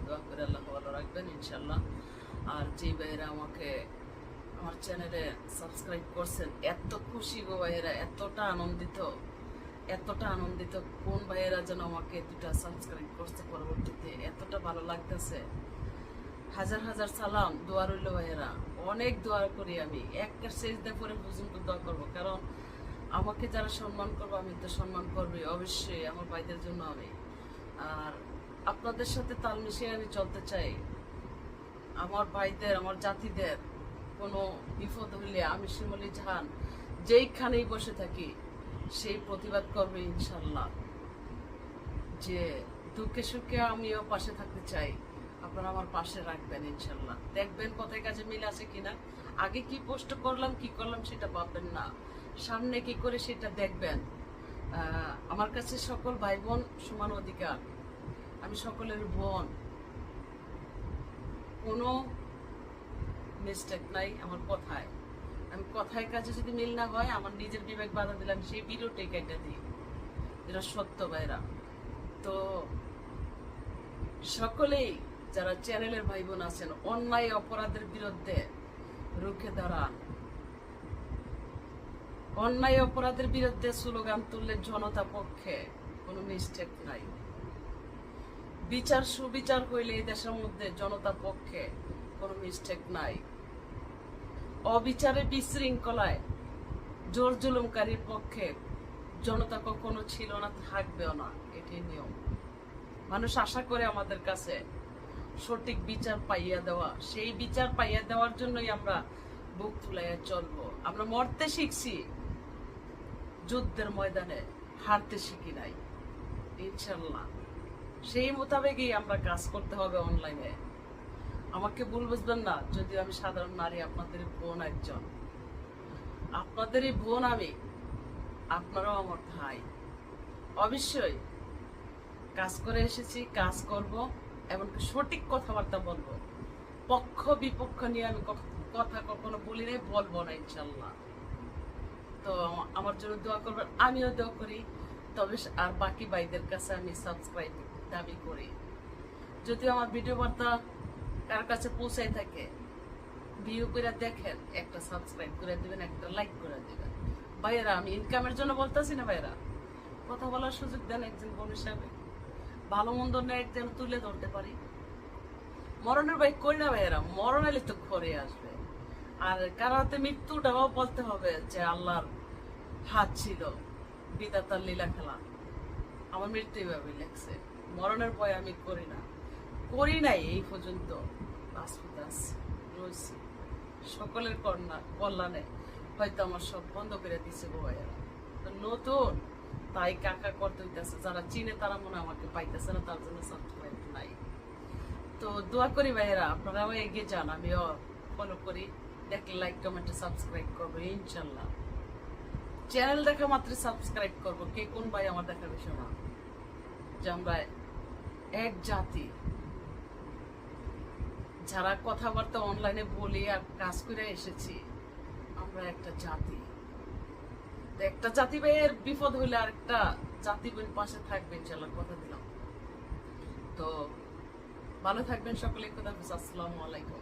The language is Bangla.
দোয়া করে আল্লাহ ভালো রাখবেন ইনশাল্লাহ। আর যে ভাইয়েরা আমাকে আমার চ্যানেলে সাবস্ক্রাইব করছেন, এত খুশি গো ভাইয়েরা, এতটা আনন্দিত। কোন ভাইয়েরা যেন আমাকে দুটা সাবস্ক্রাইব করছে পরবর্তীতে, এতটা ভালো লাগতেছে। হাজার হাজার সালাম, দোয়া রইল ভাইয়েরা, অনেক দোয়া করি আমি, একটা সেজদা করে পর্যন্ত দোয়া করবো। কারণ আমাকে যারা সম্মান করবো আমি তো সম্মান করবো অবশ্যই আমার ভাইদের জন্য আমি। আর আপনাদের সাথে তাল মিশিয়ে আমি চলতে চাই। আমার ভাইদের, আমার জাতিদের কোনো বিপদ হইলে আমি শিমুলি জাহান যেইখানেই বসে থাকি সেই প্রতিবাদ করবে ইনশাল্লাহ। যে দুঃখে সুখে আমিও পাশে থাকতে চাই, আপনারা আমার পাশে রাখবেন ইনশাল্লাহ। দেখবেন কথায় কাজে মিল আছে কিনা, আগে কি পোস্ট করলাম কি করলাম সেটা ভাববেন না, সামনে কি করে সেটা দেখবেন। আমার কাছে সকল ভাই বোন সমান অধিকার, আমি সকলের বোন, কোনো মিস্টেক নাই আমার কথায়। আমি কথায় কাজে যদি মিল না হয়, আমার নিজের বিবেক বাধা দিলাম, সেই ভিডিওটাই কেটে দিই, যেটা সত্য ভাইরা। তো সকলেই যারা চ্যানেলের ভাই বোন আছেন, অন্যায় অপরাধের বিরুদ্ধে রুখে দাঁড়ান। অন্যায় অপরাধের বিরুদ্ধে স্লোগান তুললে জনতা পক্ষে কোনো মিস্টেক নাই। বিচার সুবিচার হইলে এই দেশের মধ্যে জনতা পক্ষে কোনো মিস্টেক নাই। অবিচারে বিশৃঙ্খলায় জোর জুলুমকারীর পক্ষে জনতা কখনো ছিল না, থাকবেও না, এটি নিয়ম। মানুষ আশা করে আমাদের কাছে সঠিক বিচার পাইয়া দেওয়া, সেই বিচার পাইয়া দেওয়ার জন্যই আমরা বুক তুলাইয়া চলবো। আমরা মরতে শিখছি যুদ্ধের ময়দানে, হারতে শিখি নাই ইনশাল্লাহ। সেই মোতাবেকই আমরা কাজ করতে হবে অনলাইনে। আমাকে ভুল বুঝবেন না, যদিও আমি সাধারণ নারী, আপনাদের বোন একজন, আপনাদেরই বোন আমি, আপনারাও আমার ভাই। অবশ্যই কাজ করে এসেছি, কাজ করব, এমনকি সঠিক কথাবার্তা বলবো। পক্ষ বিপক্ষ নিয়ে আমি কথা কখনো বলি নাই, বলবো না ইনশাল্লাহ। তো আমার জন্য দোয়া করবেন, আমিও দোয়া করি। তবে আর বাকি ভাইদের কাছে আমি সাবস্ক্রাইব দাবি করি। যদিও আমার ভিডিও বার্তা কার কাছে পৌঁছাই থাকে, ভিউ করে দেখেন, একটা সাবস্ক্রাইব করে দিবেন, একটা লাইক করে দিবেন ভাইয়েরা। আমি ইনকামের জন্য বলতেছি না ভাইয়েরা, কথা বলার সুযোগ দেন একজন বোন হিসাবে, ভালো মন্দ নেই যেন তুলে ধরতে পারি। মরণের ভাই করি না ভাইয়েরা, মরণ এলে তো ঘরে আসবে। আর কারো হাতে মৃত্যুটাও বলতে হবে যে আল্লাহর হাত ছিল, বিধাতার লীলা খেলা। আমার মৃত্যু এইভাবে লেগছে, মরণের ভয় আমি করি নাই এই পর্যন্ত। রয়েছি সকলের কল্যাণে, হয়তো আমার সব বন্ধ করে দিচ্ছে গো ভাইয়েরা। তো নতুন তাই কাকা করতে হইতেছে, যারা চিনে তারা মনে আমাকে পাইতেছে না, তার জন্য সাবস্ক্রাইব নাই। তো দোয়া করি ভাইয়েরা, আপনারাও এগিয়ে যান, আমিও ফলো করি, দেখলে লাইক কমেন্টে সাবস্ক্রাইব করবো ইনশাল্লাহ। চ্যানেল দেখা মাত্র সাবস্ক্রাইব করবো, কে কোন ভাই আমার দেখার বিষয় না। যে আমরা এক জাতি, যারা কথাবার্তা অনলাইনে বলি আর কাজ করে এসেছি, আমরা একটা জাতি। একটা জাতি ভাইয়ের বিপদ হইলে আর একটা জাতি বোন পাশে থাকবে ইনশাল্লাহ, কথা দিলাম। তো ভালো থাকবেন সকলে, খোদা হাফেজ, আসসালামু আলাইকুম।